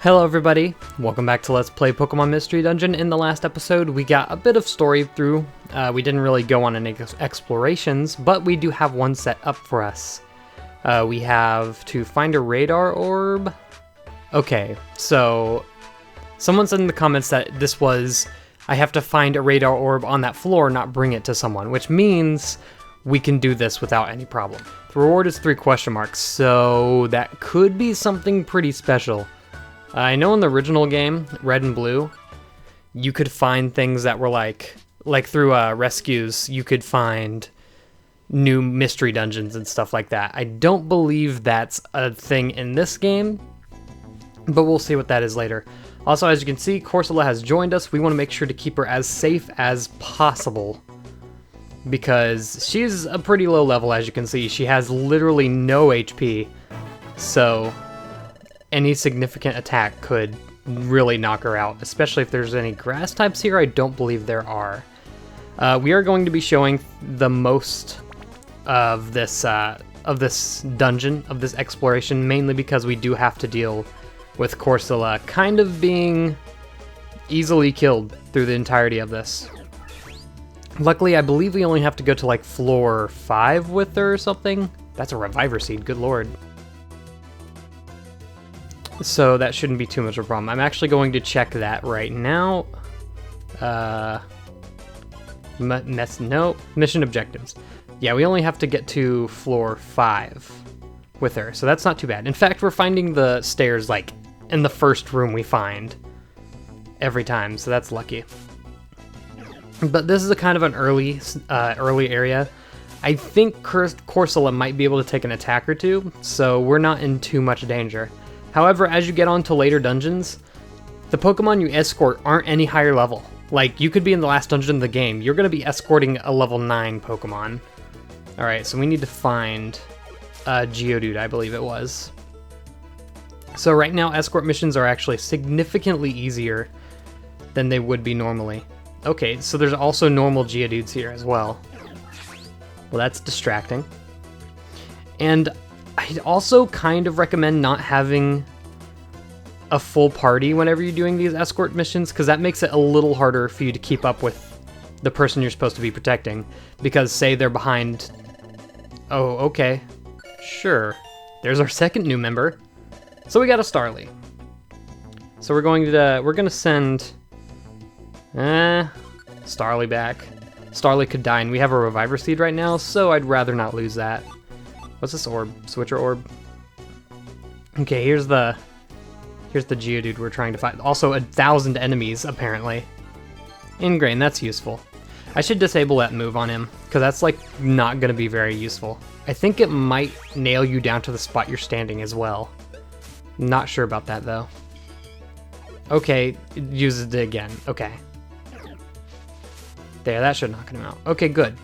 Hello everybody, welcome back to Let's Play Pokemon Mystery Dungeon. In the last episode, we got a bit of story through. We didn't really go on any explorations, but we do have one set up for us. We have to find a radar orb. Okay, so someone said in the comments that this was, I have to find a radar orb on that floor, not bring it to someone, which means we can do this without any problem. The reward is 3 question marks, so that could be something pretty special. I know in the original game, Red and Blue, you could find things that were like through rescues, you could find new mystery dungeons and stuff like that. I don't believe that's a thing in this game, but we'll see what that is later. Also, as you can see, Corsola has joined us. We want to make sure to keep her as safe as possible, because she's a pretty low level, as you can see. She has literally no HP, so any significant attack could really knock her out, especially if there's any grass types here. I don't believe there are. We are going to be showing the most of this dungeon, of this exploration, mainly because we do have to deal with Corsola kind of being easily killed through the entirety of this. Luckily, I believe we only have to go to like floor 5 with her or something. That's a Reviver Seed, good lord. So that shouldn't be too much of a problem. I'm actually going to check that right now. Mission objectives. Yeah, we only have to get to floor 5 with her, so that's not too bad. In fact, we're finding the stairs like in the first room we find every time, so that's lucky. But this is a kind of an early area. I think Corsola might be able to take an attack or two, so we're not in too much danger. However, as you get on to later dungeons, the Pokemon you escort aren't any higher level. Like, you could be in the last dungeon of the game. You're going to be escorting a level 9 Pokemon. Alright, so we need to find Geodude, I believe it was. So right now, escort missions are actually significantly easier than they would be normally. Okay, so there's also normal Geodudes here as well. Well, that's distracting. And I'd also kind of recommend not having a full party whenever you're doing these escort missions, because that makes it a little harder for you to keep up with the person you're supposed to be protecting. Because say they're behind... Oh, okay. Sure. There's our second new member. So we got a Starly. So we're going to send Starly back. Starly could die, and we have a Reviver Seed right now, so I'd rather not lose that. What's this orb? Switcher orb. Okay, here's the Geodude we're trying to find. Also, 1,000 enemies, apparently. Ingrain, that's useful. I should disable that move on him, because that's, like, not going to be very useful. I think it might nail you down to the spot you're standing as well. Not sure about that, though. Okay, it uses it again. Okay. There, that should knock him out. Okay, good.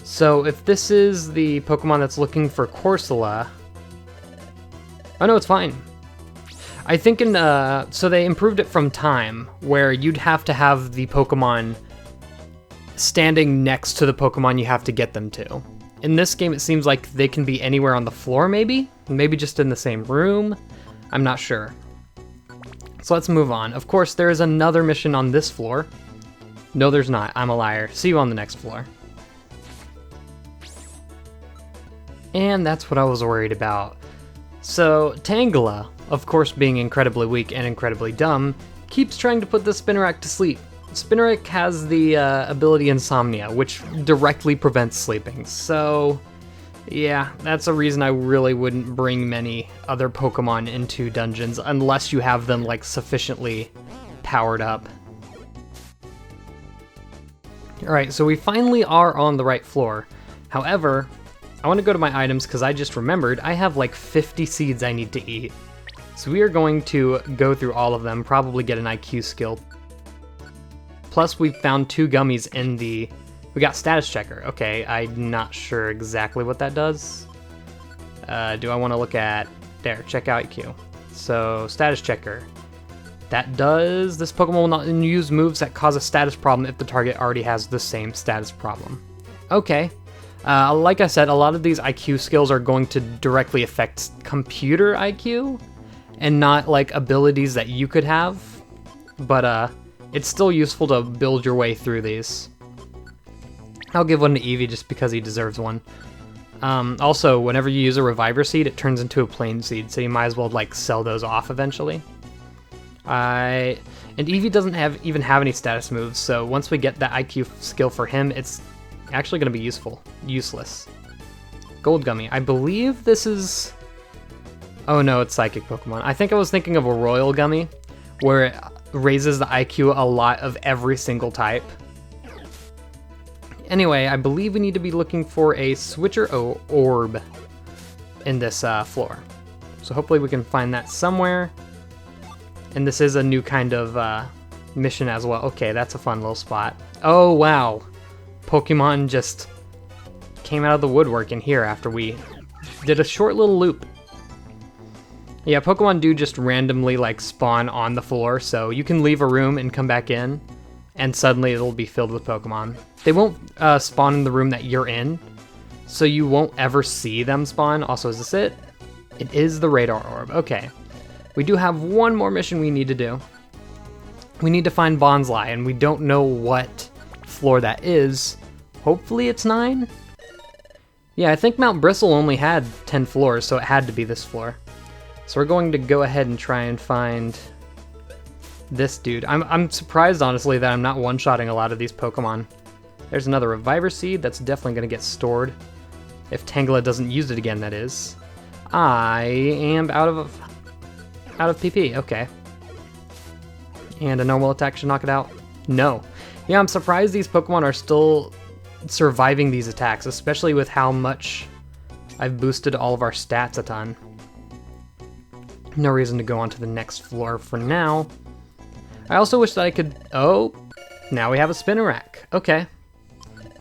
So if this is the Pokemon that's looking for Corsola... Oh no, it's fine. I think in, so they improved it from time, where you'd have to have the Pokemon standing next to the Pokemon you have to get them to. In this game, it seems like they can be anywhere on the floor, maybe? Maybe just in the same room? I'm not sure. So let's move on. Of course, there is another mission on this floor. No, there's not. I'm a liar. See you on the next floor. And that's what I was worried about. So, Tangela, of course being incredibly weak and incredibly dumb, keeps trying to put the Spinarak to sleep. Spinarak has the ability Insomnia, which directly prevents sleeping. So, yeah, that's a reason I really wouldn't bring many other Pokemon into dungeons unless you have them, like, sufficiently powered up. Alright, so we finally are on the right floor. However, I want to go to my items because I just remembered I have like 50 seeds I need to eat. So we are going to go through all of them, probably get an IQ skill. Plus we found 2 gummies in the... We got status checker. Okay, I'm not sure exactly what that does. Do I want to look at... There, check out IQ. So, status checker. That does... This Pokemon will not use moves that cause a status problem if the target already has the same status problem. Okay. Like I said, a lot of these IQ skills are going to directly affect computer IQ, and not like abilities that you could have, but it's still useful to build your way through these. I'll give one to Eevee just because he deserves one. Also, whenever you use a Reviver Seed, it turns into a Plain Seed, so you might as well like sell those off eventually. And Eevee doesn't even have any status moves, so once we get that IQ skill for him, it's actually going to be useless. Gold Gummy. I believe this is... Oh no, it's Psychic Pokemon. I think I was thinking of a Royal Gummy, where it raises the IQ a lot of every single type. Anyway, I believe we need to be looking for a Switcher Orb in this floor. So hopefully we can find that somewhere. And this is a new kind of mission as well. Okay, that's a fun little spot. Oh, wow. Pokemon just came out of the woodwork in here after we did a short little loop. Yeah, Pokemon do just randomly like spawn on the floor, so you can leave a room and come back in, and suddenly it'll be filled with Pokemon. They won't spawn in the room that you're in, so you won't ever see them spawn. Also, is this it? It is the Radar Orb. Okay. We do have one more mission we need to do. We need to find Bonsly, and we don't know what floor that is. Hopefully it's 9? Yeah, I think Mount Bristle only had 10 floors, so it had to be this floor. So we're going to go ahead and try and find this dude. I'm surprised, honestly, that I'm not one-shotting a lot of these Pokemon. There's another Reviver Seed that's definitely going to get stored. If Tangela doesn't use it again, that is. I am out of PP, okay. And a normal attack should knock it out? No. Yeah, I'm surprised these Pokemon are still surviving these attacks, especially with how much I've boosted all of our stats a ton. No reason to go on to the next floor for now. I also wish that I could... Oh, now we have a Spinarak. Okay.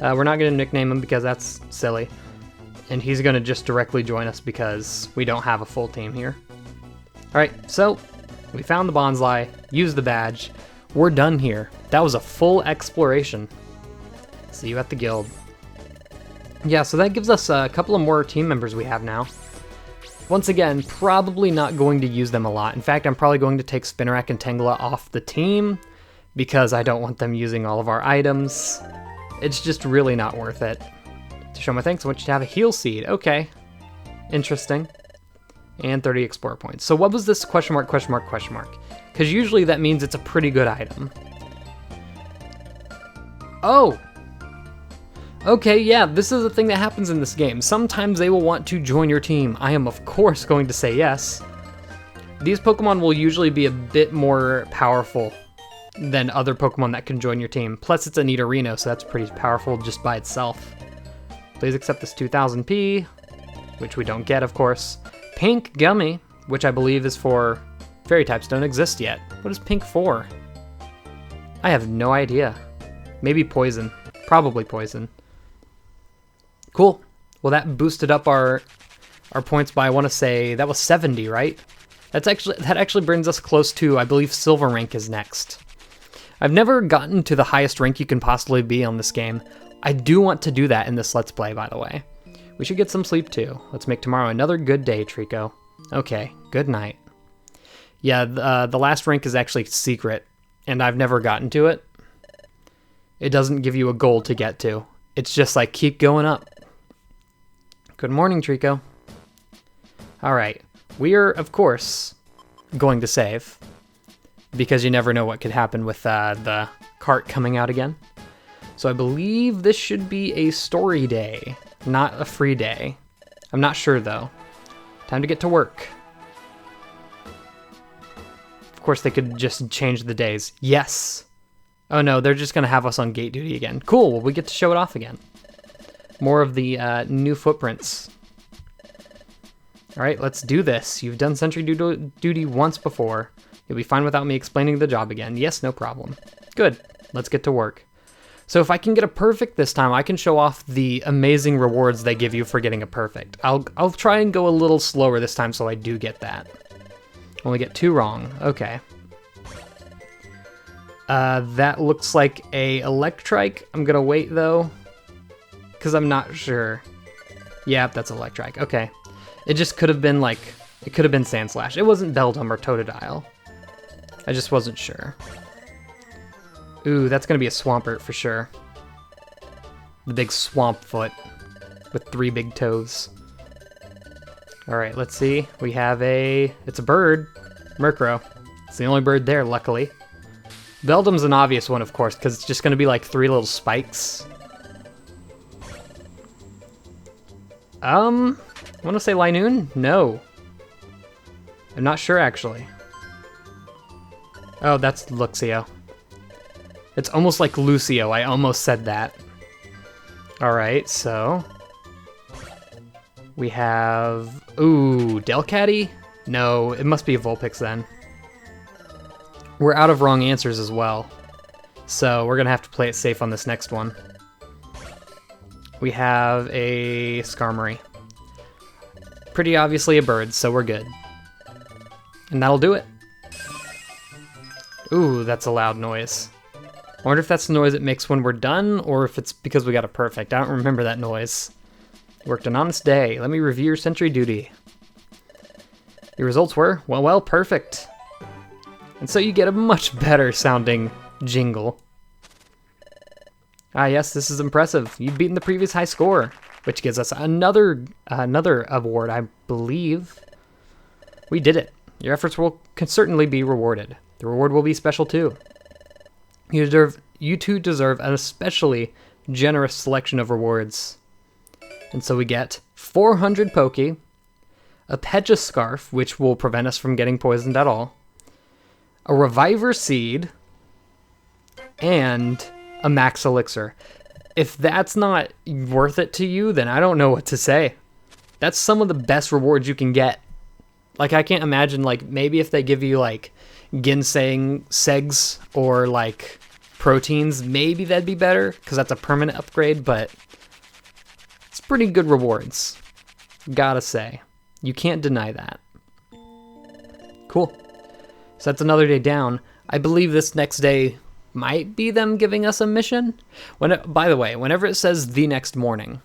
We're not going to nickname him because that's silly. And he's going to just directly join us because we don't have a full team here. Alright, so we found the Bonsly, used the badge. We're done here. That was a full exploration. See you at the guild. Yeah, so that gives us a couple of more team members we have now. Once again, probably not going to use them a lot. In fact, I'm probably going to take Spinarak and Tangela off the team because I don't want them using all of our items. It's just really not worth it. To show my thanks, I want you to have a Heal Seed. Okay. Interesting. And 30 Explorer points. So what was this question mark, question mark, question mark? Because usually that means it's a pretty good item. Oh! Okay, yeah, this is a thing that happens in this game. Sometimes they will want to join your team. I am, of course, going to say yes. These Pokemon will usually be a bit more powerful than other Pokemon that can join your team. Plus, it's a Nidorino, so that's pretty powerful just by itself. Please accept this 2000p, which we don't get, of course. Pink Gummy, which I believe is for fairy types, don't exist yet. What is pink for? I have no idea. Maybe poison. Probably poison. Cool. Well, that boosted up our points by, I want to say, that was 70, right? That actually brings us close to, I believe, silver rank is next. I've never gotten to the highest rank you can possibly be on this game. I do want to do that in this Let's Play, by the way. We should get some sleep, too. Let's make tomorrow another good day, Trico. Okay, good night. Yeah, the last rank is actually secret, and I've never gotten to it. It doesn't give you a goal to get to. It's just like, keep going up. Good morning, Trico. Alright, we are, of course, going to save, because you never know what could happen with the cart coming out again. So I believe this should be a story day, not a free day. I'm not sure, though. Time to get to work. Of course, they could just change the days. Yes! Oh no, they're just going to have us on gate duty again. Cool, well, we get to show it off again. More of the new footprints. Alright, let's do this. You've done sentry duty once before. You'll be fine without me explaining the job again. Yes, no problem. Good, let's get to work. So if I can get a perfect this time, I can show off the amazing rewards they give you for getting a perfect. I'll try and go a little slower this time so I do get that. Only get 2 wrong. Okay. That looks like a Electrike. I'm gonna wait though, because I'm not sure. Yeah, that's Electrike. Okay. It just could have been like It could have been Sandslash. It wasn't Beldum or Totodile. I just wasn't sure. Ooh, that's going to be a Swampert for sure. The big swamp foot with 3 big toes. Alright, let's see. We have it's a bird. Murkrow. It's the only bird there, luckily. Beldum's an obvious one, of course, because it's just going to be like 3 little spikes. I want to say Linoon? No. I'm not sure, actually. Oh, that's Luxio. It's almost like Lucio. I almost said that. Alright, so... we have... ooh, Delcatty? No, it must be a Vulpix then. We're out of wrong answers as well. So we're going to have to play it safe on this next one. We have a Skarmory. Pretty obviously a bird, so we're good. And that'll do it. Ooh, that's a loud noise. I wonder if that's the noise it makes when we're done, or if it's because we got a perfect. I don't remember that noise. Worked an honest day. Let me review your Sentry duty. Your results were, well, perfect. And so you get a much better sounding jingle. Ah yes, this is impressive. You've beaten the previous high score, which gives us another award, I believe. We did it. Your efforts can certainly be rewarded. The reward will be special too. You two deserve an especially generous selection of rewards. And so we get 400 Poke, a Pecha Scarf, which will prevent us from getting poisoned at all, a Reviver Seed, and a Max Elixir. If that's not worth it to you, then I don't know what to say. That's some of the best rewards you can get. Like, I can't imagine, like, maybe if they give you, like, ginseng segs or, like, proteins, maybe that'd be better, because that's a permanent upgrade, but it's pretty good rewards. Gotta say. You can't deny that. Cool. So that's another day down. I believe this next day might be them giving us a mission. By the way, whenever it says the next morning,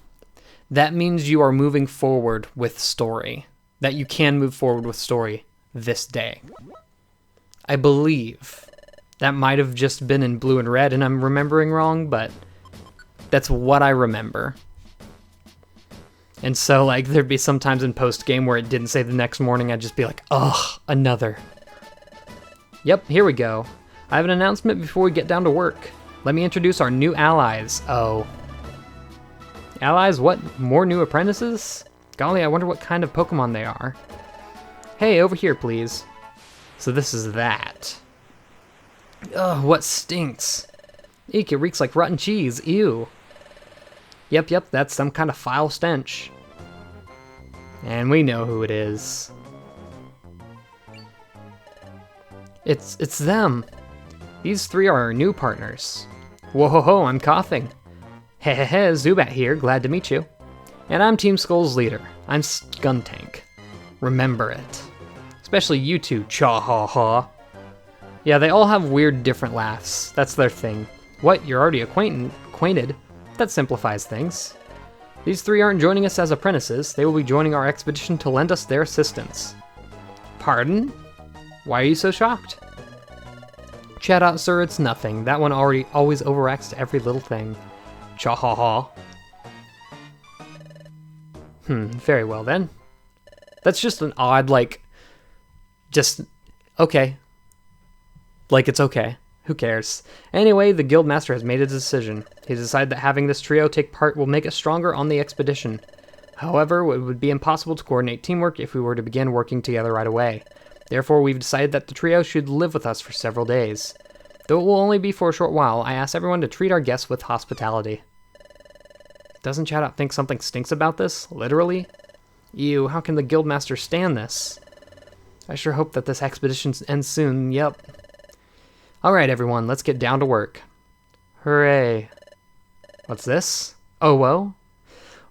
that means you are moving forward with story. That you can move forward with story this day. I believe. That might have just been in blue and red and I'm remembering wrong, but that's what I remember. And so, like, there'd be some times in post-game where it didn't say the next morning, I'd just be like, ugh, another. Yep, here we go. I have an announcement before we get down to work. Let me introduce our new allies. Oh. Allies? What? More new apprentices? Golly, I wonder what kind of Pokemon they are. Hey, over here, please. So this is that. Ugh, what stinks? Eek, it reeks like rotten cheese. Ew. Yep, that's some kind of foul stench. And we know who it is. It's them. These 3 are our new partners. Whoa-ho-ho, I'm coughing. Hehehe, Zubat here, glad to meet you. And I'm Team Skull's leader. I'm Skuntank. Remember it. Especially you two, cha-ha-ha. Yeah, they all have weird different laughs. That's their thing. What, you're already acquainted? That simplifies things. These 3 aren't joining us as apprentices. They will be joining our expedition to lend us their assistance. Pardon? Why are you so shocked? Chat out, sir, it's nothing. That one always overacts to every little thing. Cha-ha-ha. Very well then. That's just an odd, like, just, okay. Like, it's okay. Who cares? Anyway, the Guildmaster has made a decision. He decided that having this trio take part will make us stronger on the expedition. However, it would be impossible to coordinate teamwork if we were to begin working together right away. Therefore, we've decided that the trio should live with us for several days. Though it will only be for a short while, I ask everyone to treat our guests with hospitality. Doesn't Chat Out think something stinks about this? Literally? Ew, how can the Guildmaster stand this? I sure hope that this expedition ends soon, yep. Alright everyone, let's get down to work. Hooray. What's this? Oh, whoa?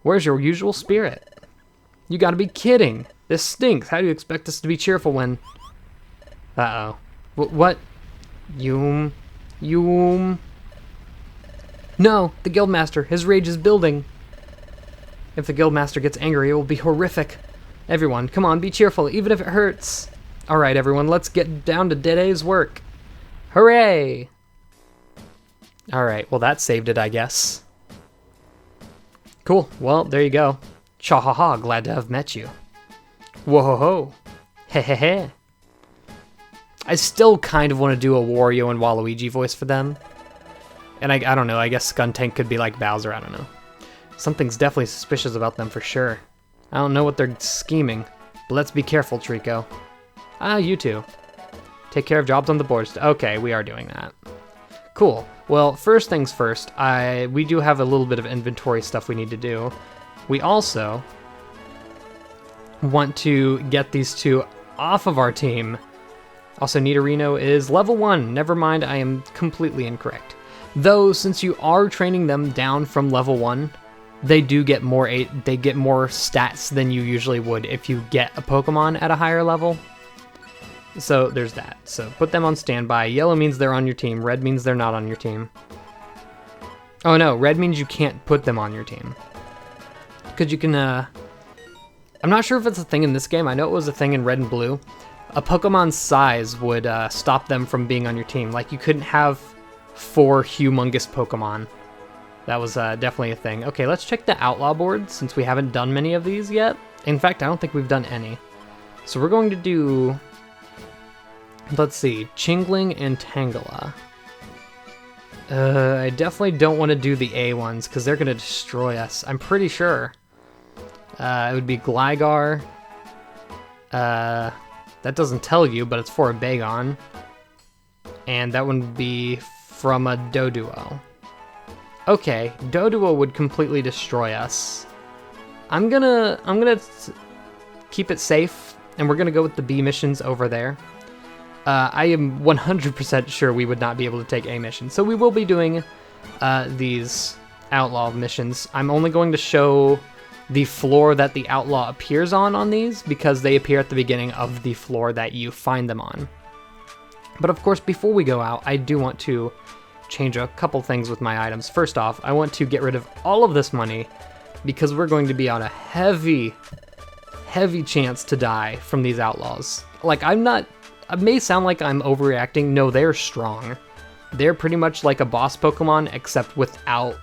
Where's your usual spirit? You gotta be kidding! This stinks! How do you expect us to be cheerful when... Uh-oh. What? Yoom. No! The Guildmaster! His rage is building! If the Guildmaster gets angry, it will be horrific. Everyone, come on, be cheerful, even if it hurts. Alright, everyone, let's get down to today's work. Hooray! Alright, well that saved it, I guess. Cool, well, there you go. Cha-ha-ha, glad to have met you. Whoa-ho-ho. He-he-he. I still kind of want to do a Wario and Waluigi voice for them. And I don't know, I guess Skuntank could be like Bowser, I don't know. Something's definitely suspicious about them for sure. I don't know what they're scheming, but let's be careful, Trico. Ah, you two. Take care of jobs on the boards. Okay, we are doing that. Cool. Well, first things first, we do have a little bit of inventory stuff we need to do. We also want to get these two off of our team. Also, Nidorino is level 1. Never mind, I am completely incorrect. Though, since you are training them down from level 1, they do get more stats than you usually would if you get a Pokemon at a higher level. So there's that. So put them on standby. Yellow means they're on your team. Red means they're not on your team. Oh no, red means you can't put them on your team. Because you can, I'm not sure if it's a thing in this game. I know it was a thing in red and blue. A Pokemon's size would stop them from being on your team. Like you couldn't have 4 humongous Pokemon. That was definitely a thing. Okay, let's check the Outlaw board since we haven't done many of these yet. In fact, I don't think we've done any. So we're going to do, let's see, Chingling and Tangela. I definitely don't want to do the A ones because they're going to destroy us. I'm pretty sure. It would be Gligar. That doesn't tell you, but it's for a Bagon. And that would be from a Doduo. Okay, Doduo would completely destroy us. I'm gonna keep it safe, and we're gonna go with the B missions over there. I am 100% sure we would not be able to take A missions, so we will be doing these Outlaw missions. I'm only going to show the floor that the Outlaw appears on these, because they appear at the beginning of the floor that you find them on. But of course, before we go out, I do want to change a couple things with my items. First off, I want to get rid of all of this money because we're going to be on a heavy chance to die from these Outlaws. Like, it may sound like I'm overreacting. No, they're strong. They're pretty much like a boss Pokemon, except without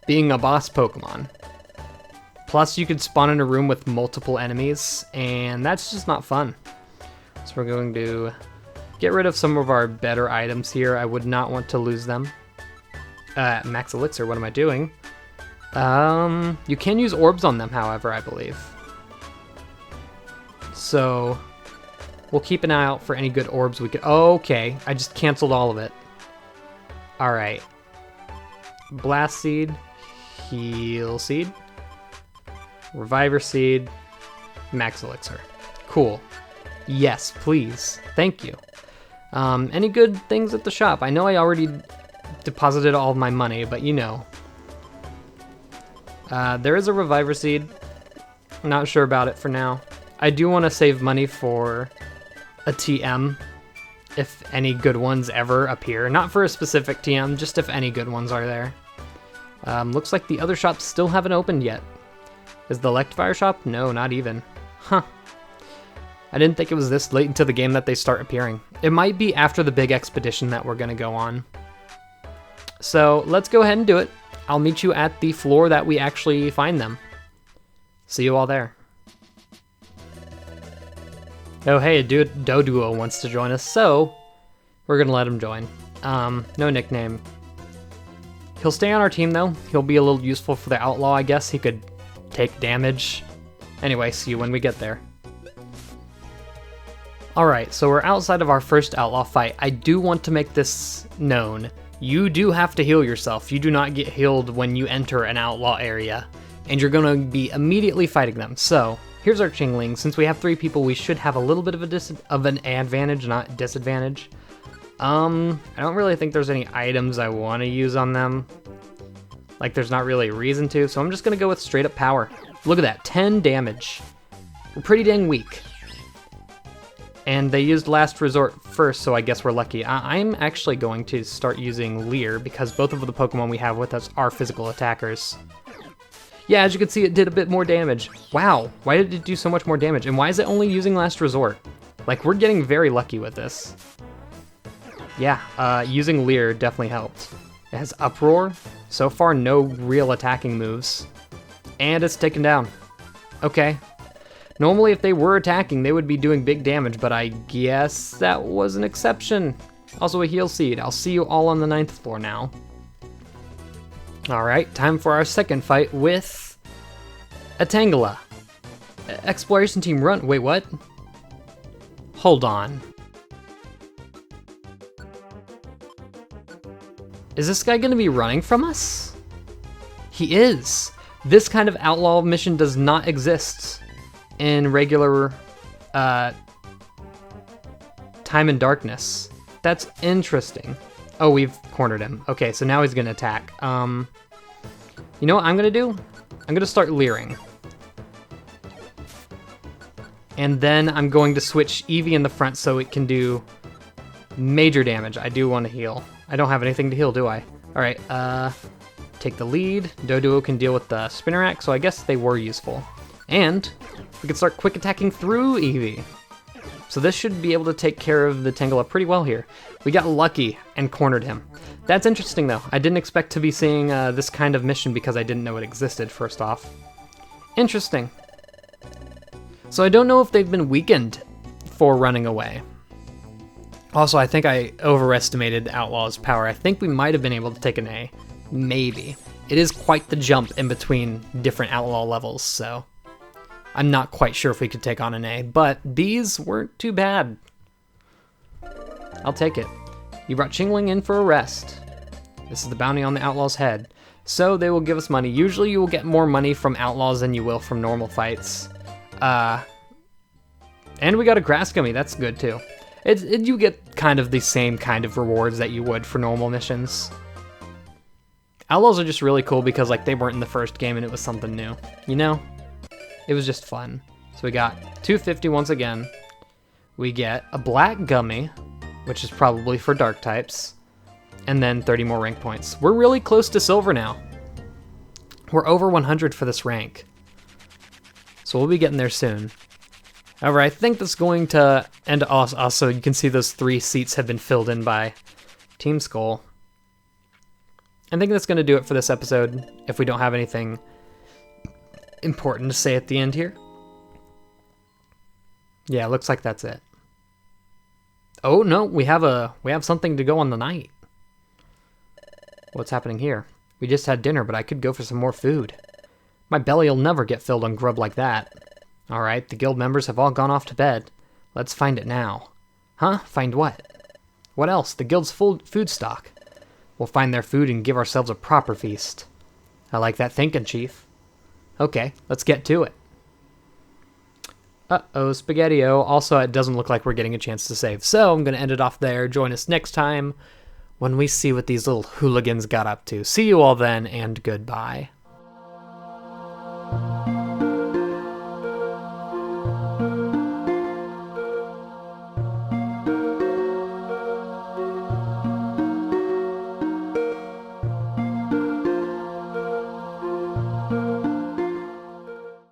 being a boss Pokemon. Plus, you could spawn in a room with multiple enemies, and that's just not fun. So we're going to get rid of some of our better items here. I would not want to lose them. Max Elixir, what am I doing? You can use orbs on them, however, I believe. So we'll keep an eye out for any good orbs we could. Oh, okay, I just canceled all of it. All right. Blast Seed, Heal Seed, Reviver Seed, Max Elixir. Cool. Yes, please. Thank you. Any good things at the shop? I know I already deposited all of my money, but you know. There is a Reviver Seed. I'm not sure about it for now. I do want to save money for a TM, if any good ones ever appear. Not for a specific TM, just if any good ones are there. Looks like the other shops still haven't opened yet. Is the Electivire shop? No, not even. Huh. I didn't think it was this late into the game that they start appearing. It might be after the big expedition that we're going to go on. So let's go ahead and do it. I'll meet you at the floor that we actually find them. See you all there. Oh hey, Doduo wants to join us, so we're going to let him join. No nickname. He'll stay on our team though. He'll be a little useful for the Outlaw, I guess. He could take damage. Anyway, see you when we get there. Alright, so we're outside of our first Outlaw fight. I do want to make this known. You do have to heal yourself. You do not get healed when you enter an Outlaw area. And you're going to be immediately fighting them. So, here's our Chingling. Since we have 3 people, we should have a little bit of an advantage, not disadvantage. I don't really think there's any items I want to use on them. Like, there's not really a reason to. So I'm just going to go with straight up power. Look at that, 10 damage. We're pretty dang weak. And they used Last Resort first, so I guess we're lucky. I'm actually going to start using Leer, because both of the Pokemon we have with us are physical attackers. Yeah, as you can see, it did a bit more damage. Wow, why did it do so much more damage? And why is it only using Last Resort? Like, we're getting very lucky with this. Yeah, using Leer definitely helped. It has Uproar. So far, no real attacking moves. And it's taken down. Okay. Normally, if they were attacking, they would be doing big damage, but I guess that was an exception. Also a heal seed. I'll see you all on the 9th floor now. Alright, time for our second fight with a Tangela. Exploration team run. Wait, what? Hold on. Is this guy gonna be running from us? He is. This kind of outlaw mission does not exist in regular Time and Darkness. That's interesting. Oh, we've cornered him. Okay, so now he's gonna attack. You know what I'm gonna do? I'm gonna start leering. And then I'm going to switch Eevee in the front so it can do major damage. I do want to heal. I don't have anything to heal, do I? Alright, take the lead. Doduo can deal with the Spinnerack, so I guess they were useful. And we can start quick attacking through Eevee. So this should be able to take care of the Tangela pretty well here. We got lucky and cornered him. That's interesting though. I didn't expect to be seeing this kind of mission because I didn't know it existed, first off. Interesting. So I don't know if they've been weakened for running away. Also, I think I overestimated Outlaw's power. I think we might have been able to take an A. Maybe. It is quite the jump in between different Outlaw levels, so I'm not quite sure if we could take on an A, but these weren't too bad. I'll take it. You brought Chingling in for a rest. This is the bounty on the Outlaw's head. So they will give us money. Usually you will get more money from Outlaws than you will from normal fights. And we got a Grass Gummy, that's good too. You get kind of the same kind of rewards that you would for normal missions. Outlaws are just really cool because like they weren't in the first game and it was something new, you know? It was just fun. So we got 250 once again. We get a Black Gummy, which is probably for dark types, and then 30 more rank points. We're really close to silver now. We're over 100 for this rank. So we'll be getting there soon. However, I think that's going to end also, you can see those 3 seats have been filled in by Team Skull. I think that's going to do it for this episode, if we don't have anything important to say at the end here. Yeah, looks like that's it. Oh no, we have something to go on the night. What's happening here? We just had dinner, but I could go for some more food. My belly'll never get filled on grub like that. Alright, the guild members have all gone off to bed. Let's find it now. Huh? Find what? What else? The guild's full food stock. We'll find their food and give ourselves a proper feast. I like that thinking, Chief. Okay, let's get to it. Uh-oh, Spaghetti-O. Also, it doesn't look like we're getting a chance to save, so I'm going to end it off there. Join us next time when we see what these little hooligans got up to. See you all then, and goodbye.